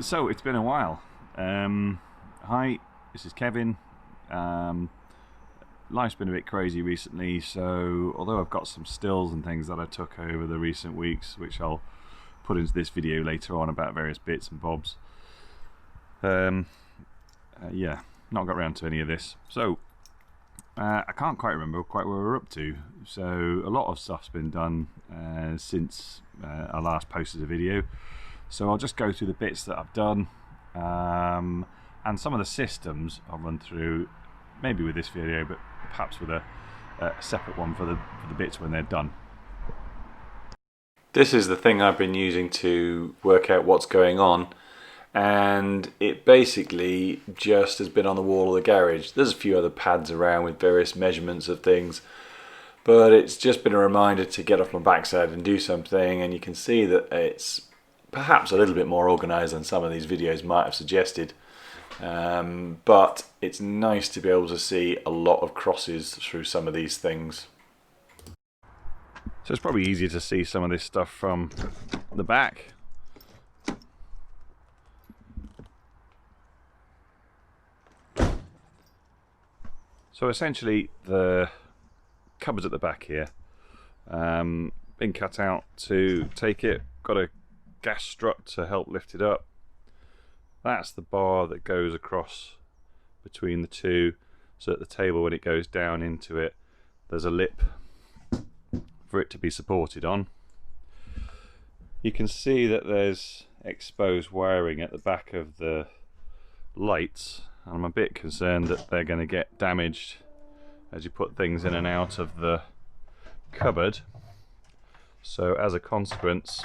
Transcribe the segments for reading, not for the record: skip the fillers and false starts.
So it's been a while. Hi, this is Kevin. Life's been a bit crazy recently, so although I've got some stills and things that I took over the recent weeks, which I'll put into this video later on about various bits and bobs, yeah, not got around to any of this. So I can't quite remember quite where we're up to. So a lot of stuff's been done since I last posted a video. So I'll just go through the bits that I've done, and some of the systems I'll run through, maybe with this video, but perhaps with a separate one for the bits when they're done. This is the thing I've been using to work out what's going on, and it basically just has been on the wall of the garage. There's a few other pads around with various measurements of things, but it's just been a reminder to get off my backside and do something, and you can see that it's perhaps a little bit more organised than some of these videos might have suggested, but it's nice to be able to see a lot of crosses through some of these things. So it's probably easier to see some of this stuff from the back. So essentially the cupboards at the back here, been cut out to take it, got a gas strut to help lift it up. That's the bar that goes across between the two, so at the table when it goes down into it there's a lip for it to be supported on. You can see that there's exposed wiring at the back of the lights, and I'm a bit concerned that they're going to get damaged as you put things in and out of the cupboard. So as a consequence,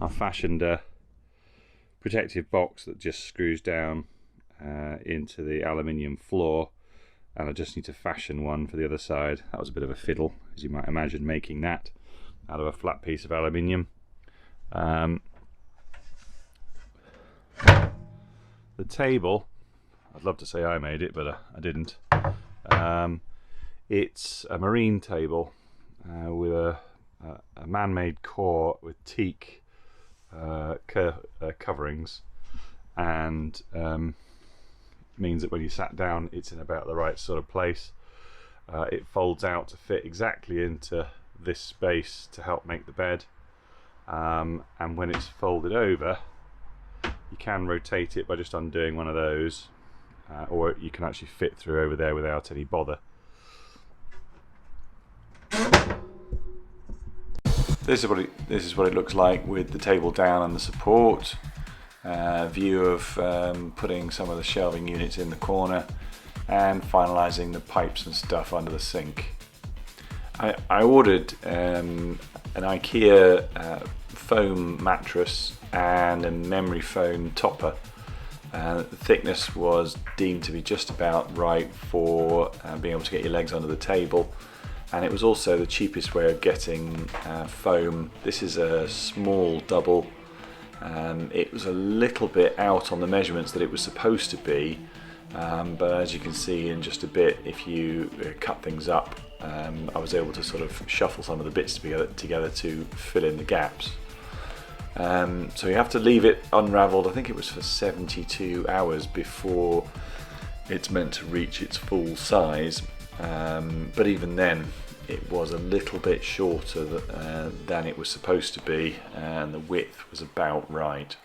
I fashioned a protective box that just screws down into the aluminium floor, and I just need to fashion one for the other side. That was a bit of a fiddle, as you might imagine, making that out of a flat piece of aluminium. The table, I'd love to say I made it, but I didn't. It's a marine table with a man-made core with teak coverings, and means that when you sat down it's in about the right sort of place. It folds out to fit exactly into this space to help make the bed, and when it's folded over you can rotate it by just undoing one of those, or you can actually fit through over there without any bother. This is what it looks like with the table down and the support. View of putting some of the shelving units in the corner and finalising the pipes and stuff under the sink. I ordered an IKEA foam mattress and a memory foam topper. The thickness was deemed to be just about right for being able to get your legs under the table, and it was also the cheapest way of getting foam. This is a small double. It was a little bit out on the measurements that it was supposed to be, but as you can see in just a bit, if you cut things up, I was able to sort of shuffle some of the bits together to fill in the gaps. So you have to leave it unravelled, I think it was for 72 hours before it's meant to reach its full size, but even then it was a little bit shorter than it was supposed to be, and the width was about right.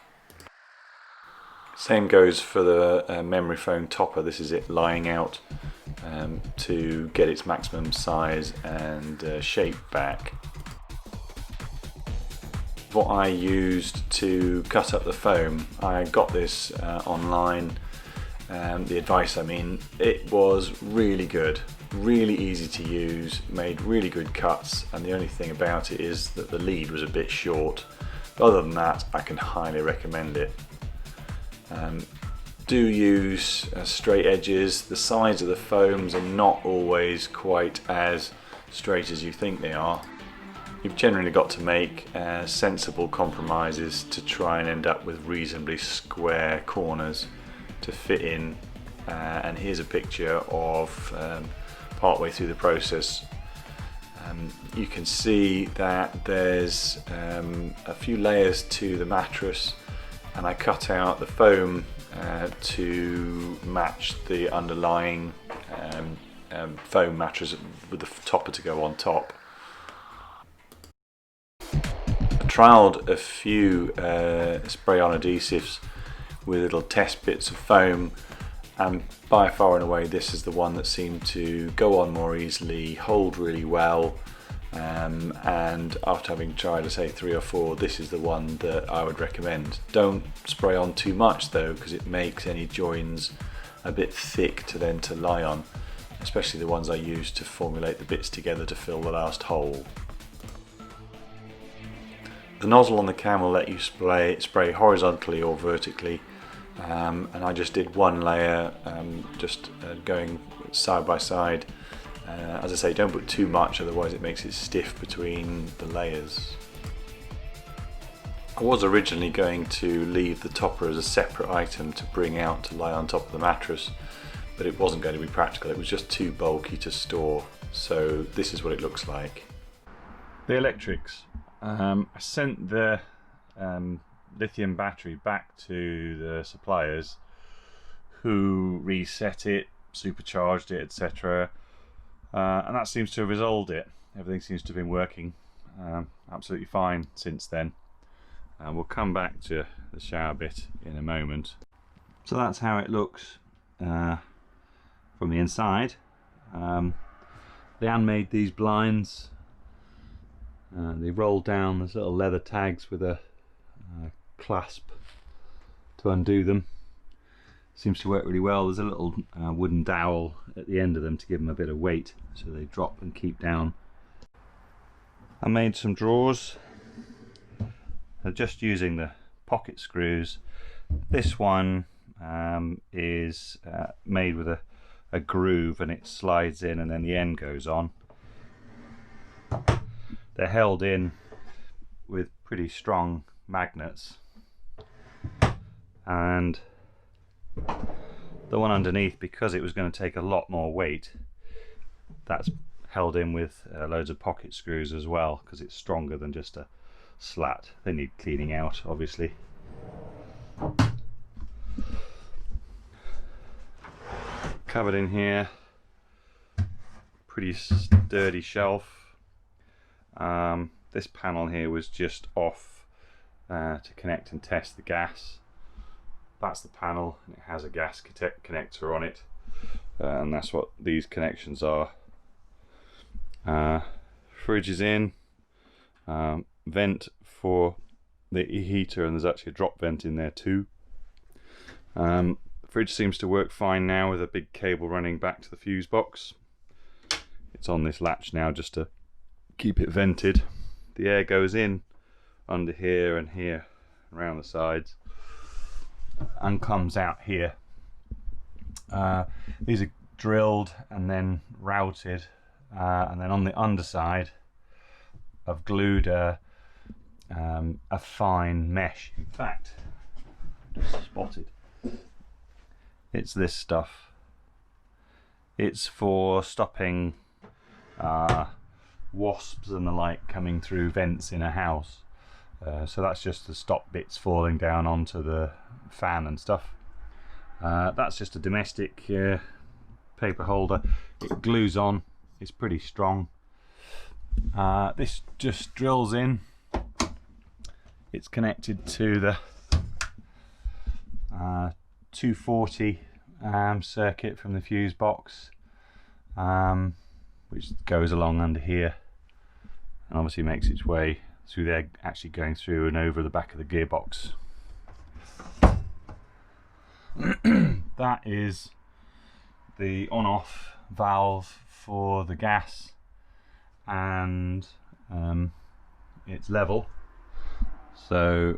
Same goes for the memory foam topper. This is it lying out to get its maximum size and shape back. What I used to cut up the foam, I got this online. The advice, I mean, it was really good, really easy to use, made really good cuts, and the only thing about it is that the lead was a bit short. But other than that, I can highly recommend it. Do use straight edges. The sides of the foams are not always quite as straight as you think they are. You've generally got to make sensible compromises to try and end up with reasonably square corners to fit in, and here's a picture of partway through the process. You can see that there's a few layers to the mattress, and I cut out the foam to match the underlying foam mattress with the topper to go on top. I trialled a few spray-on adhesives with little test bits of foam, and by far and away this is the one that seemed to go on more easily, hold really well, and after having tried, say, 3 or 4, this is the one that I would recommend. Don't spray on too much though, because it makes any joins a bit thick to lie on, especially the ones I used to formulate the bits together to fill the last hole. The nozzle on the can will let you spray horizontally or vertically, and I just did one layer, going side by side. As I say, don't put too much, otherwise it makes it stiff between the layers. I was originally going to leave the topper as a separate item to bring out to lie on top of the mattress, but it wasn't going to be practical. It was just too bulky to store, so this is what it looks like. The electrics. I sent the lithium battery back to the suppliers, who reset it, supercharged it, etc. And that seems to have resolved it. Everything seems to have been working absolutely fine since then. We'll come back to the shower bit in a moment. So that's how it looks from the inside. Leanne made these blinds. They roll down, there's little leather tags with a clasp to undo them. Seems to work really well. There's a little wooden dowel at the end of them to give them a bit of weight, so they drop and keep down. I made some drawers. Just using the pocket screws. This one is made with a groove, and it slides in and then the end goes on. They're held in with pretty strong magnets, and the one underneath, because it was going to take a lot more weight, that's held in with loads of pocket screws as well, because it's stronger than just a slat. They need cleaning out, obviously. Covered in here, pretty sturdy shelf. This panel here was just off to connect and test the gas. That's the panel, and it has a gas connector on it, and that's what these connections are. Fridge is in, vent for the heater, and there's actually a drop vent in there too. The fridge seems to work fine now with a big cable running back to the fuse box. It's on this latch now just to keep it vented. The air goes in under here and here, around the sides, and comes out here. These are drilled and then routed, and then on the underside I've glued a fine mesh. In fact, just spotted, it's this stuff. It's for stopping wasps and the like coming through vents in a house. So that's just to stop bits falling down onto the fan and stuff. That's just a domestic paper holder. It glues on, it's pretty strong. This just drills in. It's connected to the 240 circuit from the fuse box, which goes along under here and obviously makes its way through there, actually going through and over the back of the gearbox. That is the on-off valve for the gas, and it's level, so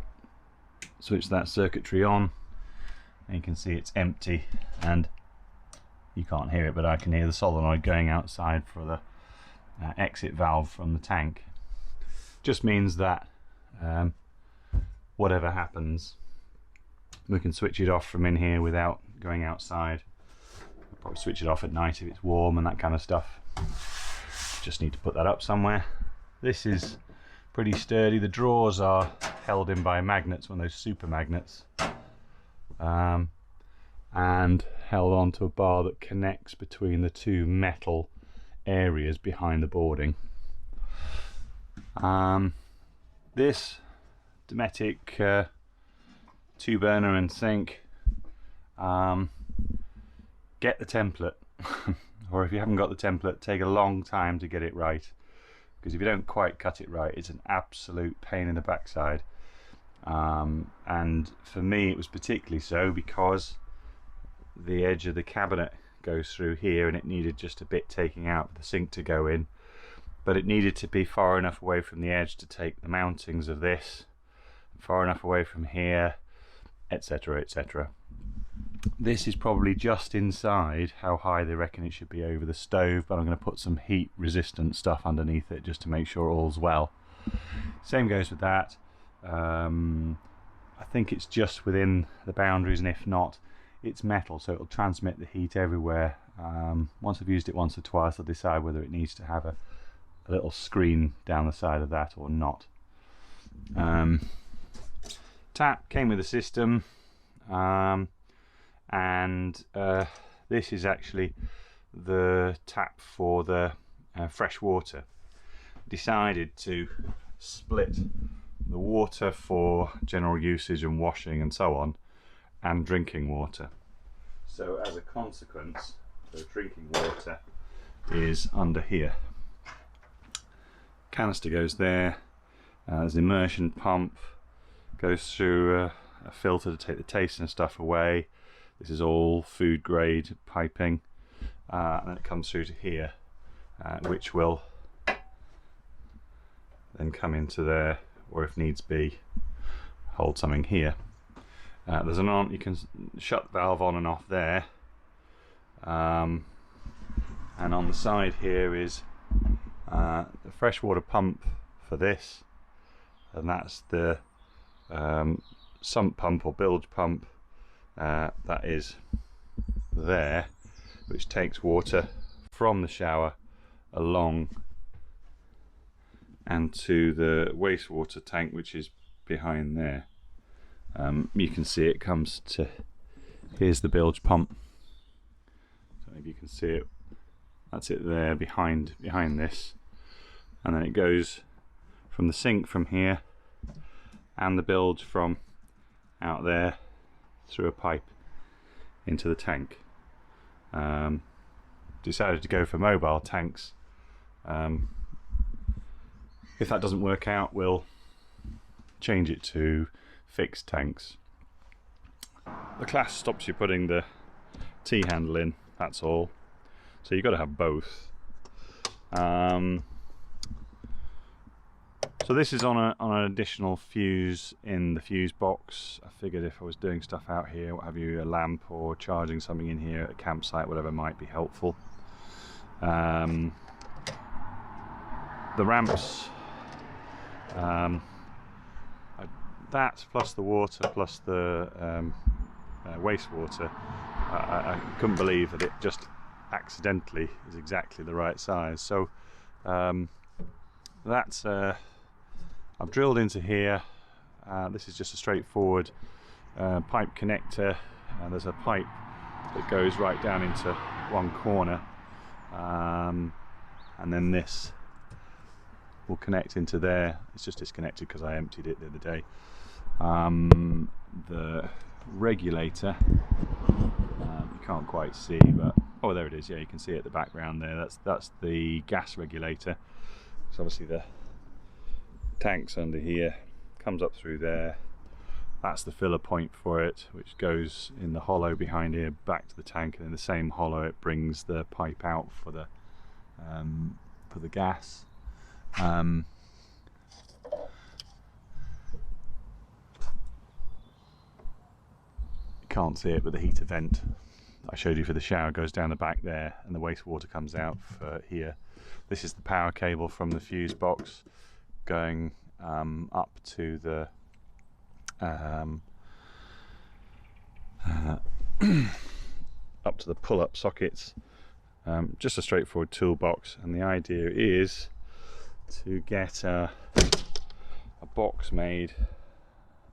switch that circuitry on and you can see it's empty, and you can't hear it, but I can hear the solenoid going outside for the exit valve from the tank. Just means that whatever happens, we can switch it off from in here without going outside. We'll probably switch it off at night if it's warm and that kind of stuff. just need to put that up somewhere. This is pretty sturdy. The drawers are held in by magnets, one of those super magnets, and held onto a bar that connects between the two metal areas behind the boarding. This Dometic 2-burner and sink, get the template, or if you haven't got the template, take a long time to get it right, because if you don't quite cut it right, it's an absolute pain in the backside. And for me it was particularly so because the edge of the cabinet goes through here and it needed just a bit taking out for the sink to go in, but it needed to be far enough away from the edge to take the mountings of this, far enough away from here, etc, etc. This is probably just inside how high they reckon it should be over the stove, but I'm going to put some heat resistant stuff underneath it just to make sure all's well. Same goes with that. I think it's just within the boundaries, and if not, it's metal, so it'll transmit the heat everywhere. Once I've used it once or twice, I'll decide whether it needs to have a little screen down the side of that or not. Tap came with the system, and this is actually the tap for the fresh water. Decided to split the water for general usage and washing and so on, and drinking water. So as a consequence, the drinking water is under here. Canister goes there. There's an immersion pump, goes through a filter to take the taste and stuff away. This is all food grade piping, and then it comes through to here, which will then come into there, or if needs be, hold something here. There's an arm, you can shut the valve on and off there, and on the side here is the freshwater pump for this, and that's the sump pump or bilge pump that is there, which takes water from the shower along and to the wastewater tank, which is behind there. You can see it comes to, here's the bilge pump. I don't know if you can see it. That's it there behind this, and then it goes from the sink from here and the bilge from out there through a pipe into the tank. Decided to go for mobile tanks. If that doesn't work out, we'll change it to fixed tanks. The class stops you putting the T-handle in, that's all. So you've got to have both. So this is on an additional fuse in the fuse box. I figured if I was doing stuff out here, what have you, a lamp or charging something in here at a campsite, whatever might be helpful. The ramps, that plus the water plus the wastewater, I couldn't believe that it just accidentally is exactly the right size. So that's I've drilled into here. This is just a straightforward pipe connector, and there's a pipe that goes right down into one corner, and then this will connect into there. It's just disconnected because I emptied it the other day. The regulator, you can't quite see, but oh, there it is. Yeah, you can see it at the background there. That's the gas regulator. So obviously the tank's under here, comes up through there. That's the filler point for it, which goes in the hollow behind here back to the tank, and in the same hollow it brings the pipe out for the gas. You can't see it, but the heater vent I showed you for the shower goes down the back there, and the wastewater comes out for here. This is the power cable from the fuse box going up to the up to the pull-up sockets Just a straightforward toolbox, and the idea is to get a box made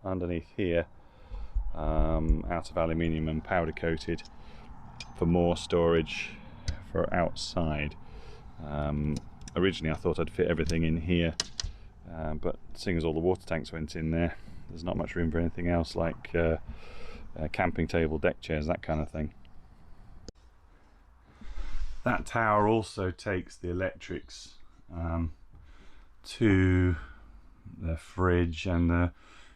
underneath here out of aluminium and powder coated for more storage for outside. Originally I thought I'd fit everything in here, but seeing as all the water tanks went in there, there's not much room for anything else, like a camping table, deck chairs, that kind of thing. That tower also takes the electrics to the fridge and the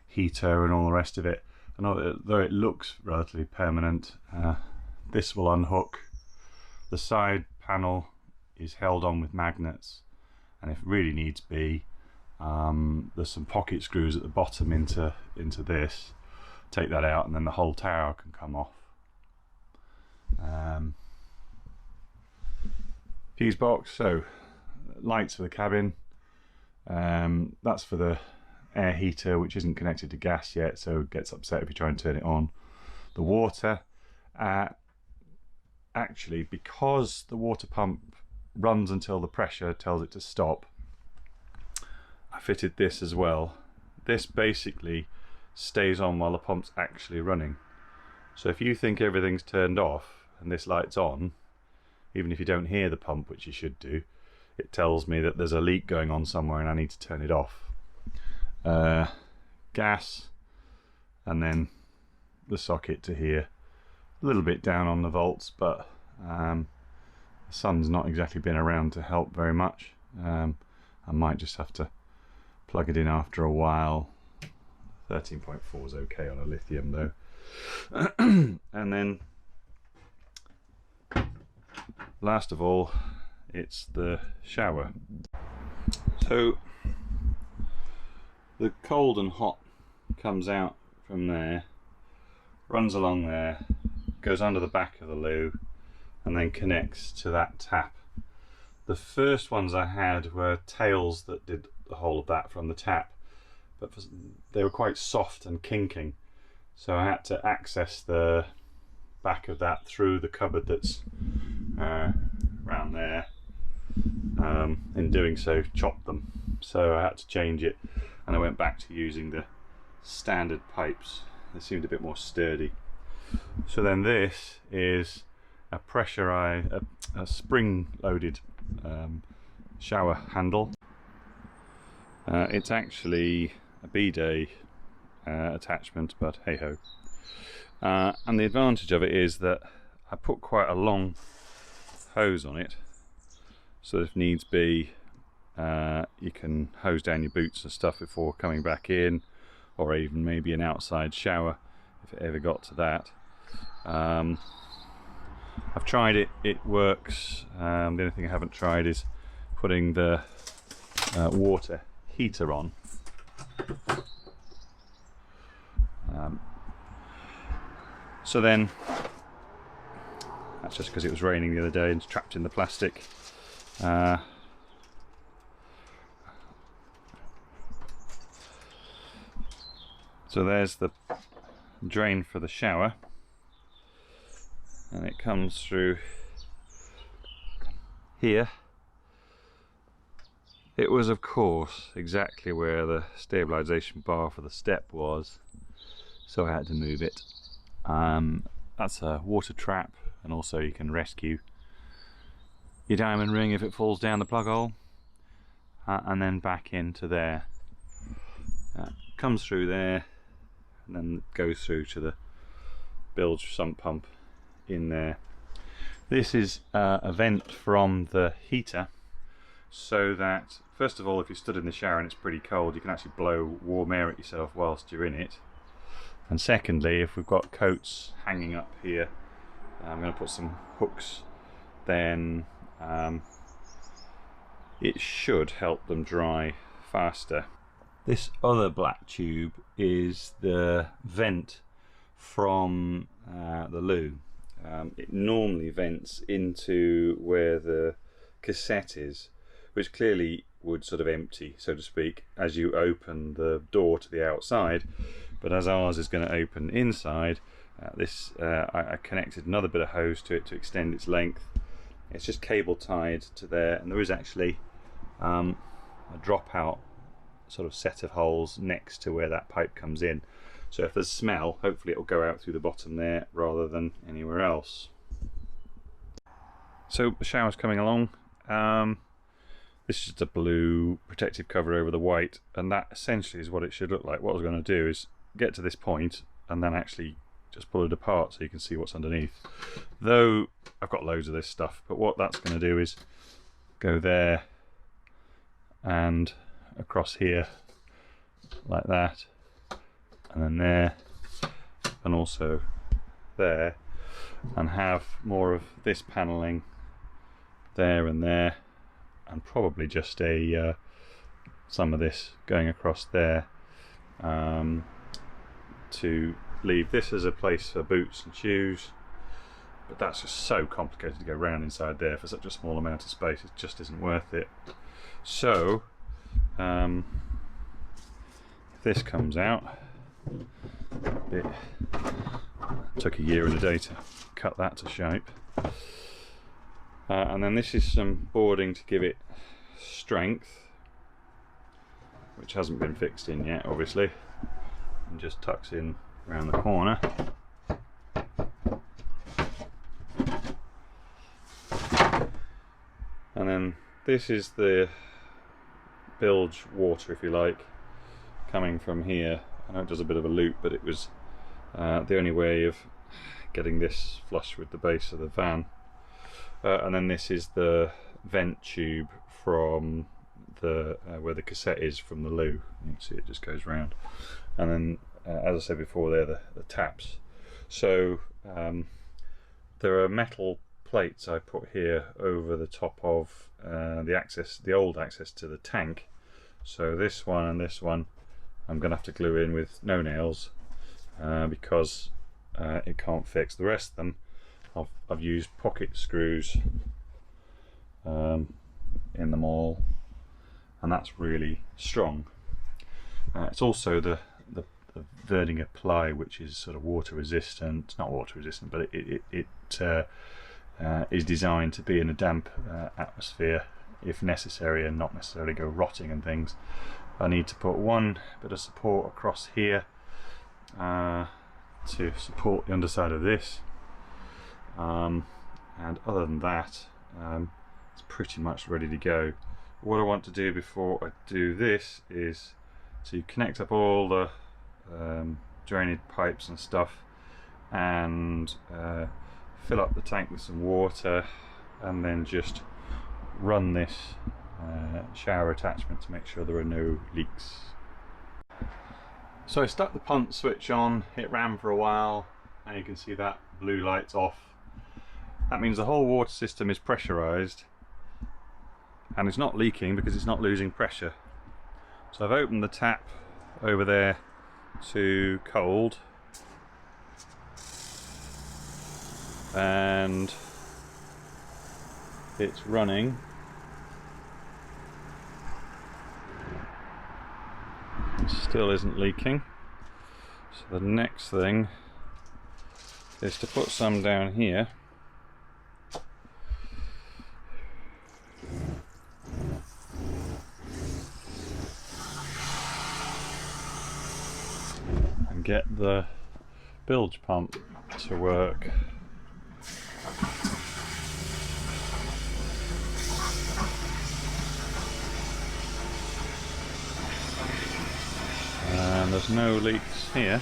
heater and all the rest of it. And although it looks relatively permanent, this will unhook. The side panel is held on with magnets, and if it really needs be, there's some pocket screws at the bottom into this. Take that out and then the whole tower can come off. Fuse box, so lights for the cabin. That's for the air heater, which isn't connected to gas yet, so it gets upset if you try and turn it on. The water, actually, because the water pump runs until the pressure tells it to stop, I fitted this as well. This basically stays on while the pump's actually running. So if you think everything's turned off and this light's on, even if you don't hear the pump, which you should do, it tells me that there's a leak going on somewhere and I need to turn it off. Gas, and then the socket to here. A little bit down on the volts, but the sun's not exactly been around to help very much. I might just have to plug it in after a while. 13.4 is okay on a lithium though. And then last of all, it's the shower. So the cold and hot comes out from there, runs along there, goes under the back of the loo, and then connects to that tap. The first ones I had were tails that did the whole of that from the tap, but they were quite soft and kinking, so I had to access the back of that through the cupboard that's around there. In doing so, chopped them, so I had to change it, and I went back to using the standard pipes. They seemed a bit more sturdy. So then this is a a spring-loaded shower handle. It's actually a bidet attachment, but hey ho. And the advantage of it is that I put quite a long hose on it, so if needs be, you can hose down your boots and stuff before coming back in, or even maybe an outside shower if it ever got to that. I've tried it, it works. The only thing I haven't tried is putting the water heater on. So then, that's just because it was raining the other day and it's trapped in the plastic. So there's the drain for the shower, and it comes through here. It was, of course, exactly where the stabilisation bar for the step was, so I had to move it. That's a water trap, and also you can rescue your diamond ring if it falls down the plug hole, and then back into there. Comes through there and then goes through to the bilge sump pump in there. This is a vent from the heater, so that first of all, if you stood in the shower and it's pretty cold, you can actually blow warm air at yourself whilst you're in it. And secondly, if we've got coats hanging up here, I'm going to put some hooks, then it should help them dry faster. This other black tube is the vent from the loo. It normally vents into where the cassette is, which clearly would sort of empty, so to speak, as you open the door to the outside. But as ours is going to open inside, I connected another bit of hose to it to extend its length, It's just cable tied to there, and there is actually a dropout sort of set of holes next to where that pipe comes in. So if there's smell, hopefully it'll go out through the bottom there rather than anywhere else. So the shower's coming along. This is just a blue protective cover over the white, and that essentially is what it should look like. What I was going to do is get to this point and then actually just pull it apart so you can see what's underneath. Though I've got loads of this stuff, but what that's going to do is go there and across here like that, and then there, and also there, and have more of this panelling there and there, and probably just a some of this going across there, to leave this as a place for boots and shoes. But that's just so complicated to go round inside there for such a small amount of space. It just isn't worth it. So if this comes out, it took a year and a day to cut that to shape. And then this is some boarding to give it strength, which hasn't been fixed in yet, obviously, and just tucks in around the corner. And then this is the bilge water, if you like, coming from here. I know it does a bit of a loop, but it was the only way of getting this flush with the base of the van. And then this is the vent tube from the where the cassette is from the loo. You can see it just goes round. And then, as I said before, they're the taps. So there are metal plates I put here over the top of the old access to the tank. So this one and this one I'm going to have to glue in with no nails because it can't fix. The rest of them I've used pocket screws in them all, and that's really strong. It's also the Verdinger ply, which is sort of water resistant. It's not water resistant, but it is designed to be in a damp atmosphere if necessary, and not necessarily go rotting and things. I need to put one bit of support across here to support the underside of this, and other than that, it's pretty much ready to go. What I want to do before I do this is to connect up all the drainage pipes and stuff, and fill up the tank with some water, and then just run this shower attachment to make sure there are no leaks. So I stuck the pump switch on, it ran for a while, and you can see that blue light's off. That means the whole water system is pressurized and it's not leaking because it's not losing pressure. So I've opened the tap over there to cold, and it's running. It still isn't leaking. So the next thing is to put some down here. And get the bilge pump to work. And there's no leaks here.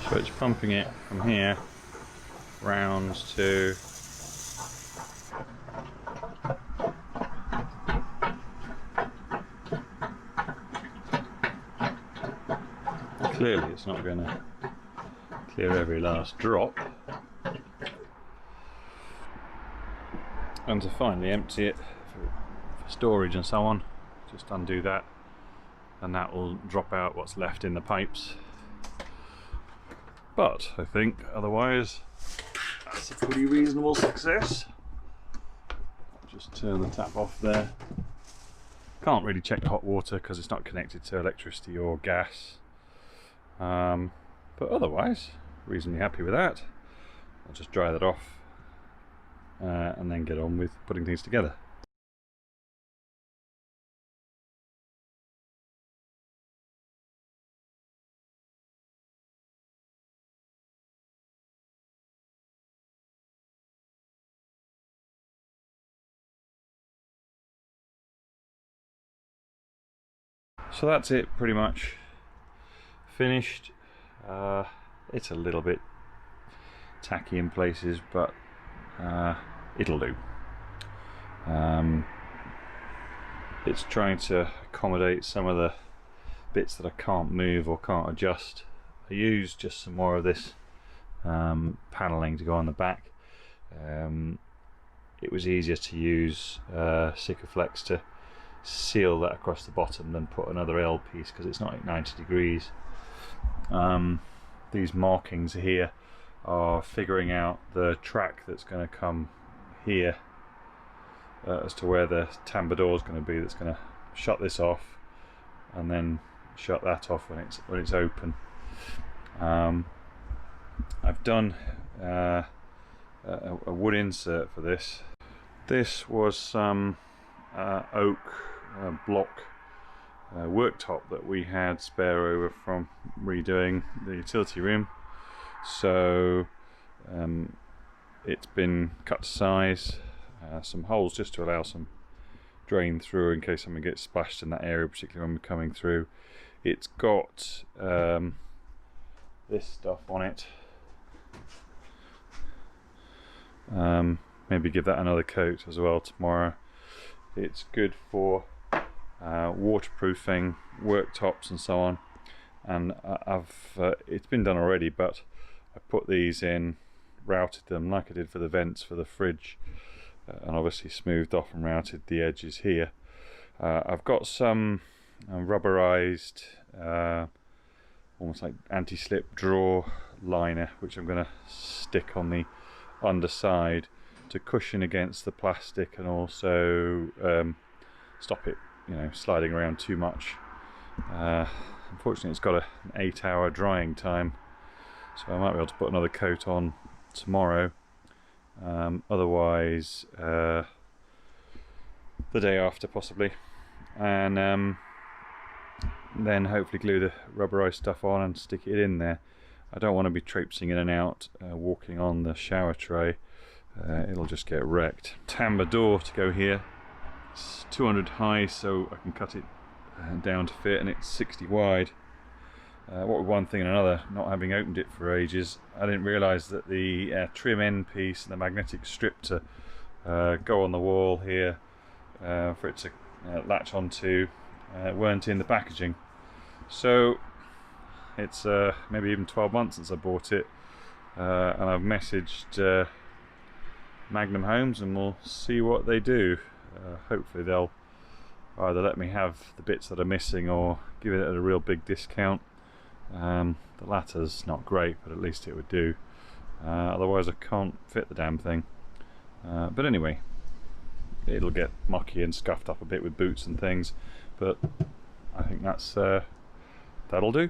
So it's pumping it from here round to clearly it's not going to clear every last drop, and to finally empty it for storage and so on, just undo that and that will drop out what's left in the pipes. But I think otherwise that's a pretty reasonable success. Just turn the tap off there, Can't really check the hot water because it's not connected to electricity or gas, but otherwise reasonably happy with that. I'll just dry that off and then get on with putting things together. So that's it, pretty much finished. It's a little bit tacky in places, but it'll do. It's trying to accommodate some of the bits that I can't move or can't adjust. I used just some more of this paneling to go on the back. It was easier to use Sikaflex to seal that across the bottom than put another L piece, because it's not at 90 degrees. These markings here are figuring out the track that's going to come here as to where the tambour door is going to be, that's going to shut this off and then shut that off when it's open. I've done a wood insert for this. This was some oak block worktop that we had spare over from redoing the utility room, so it's been cut to size, some holes just to allow some drain through in case something gets splashed in that area, particularly when we're coming through. It's got this stuff on it. Maybe give that another coat as well tomorrow. It's good for waterproofing worktops and so on, and it's been done already, but I put these in, routed them like I did for the vents for the fridge, and obviously smoothed off and routed the edges here. I've got some rubberized almost like anti-slip drawer liner, which I'm going to stick on the underside to cushion against the plastic and also stop it, sliding around too much. Unfortunately, it's got an 8-hour drying time, so I might be able to put another coat on tomorrow. Otherwise, the day after possibly, and then hopefully glue the rubberized stuff on and stick it in there. I don't want to be traipsing in and out, walking on the shower tray. It'll just get wrecked. Tambour door to go here. It's 200 high, so I can cut it down to fit, and it's 60 wide. What with one thing and another, not having opened it for ages, I didn't realise that the trim end piece and the magnetic strip to go on the wall here for it to latch onto weren't in the packaging. So it's maybe even 12 months since I bought it, and I've messaged Magnum Homes and we'll see what they do. Hopefully they'll either let me have the bits that are missing or give it at a real big discount. The latter's not great, but at least it would do. Otherwise I can't fit the damn thing. But anyway, it'll get mucky and scuffed up a bit with boots and things, but I think that'll do.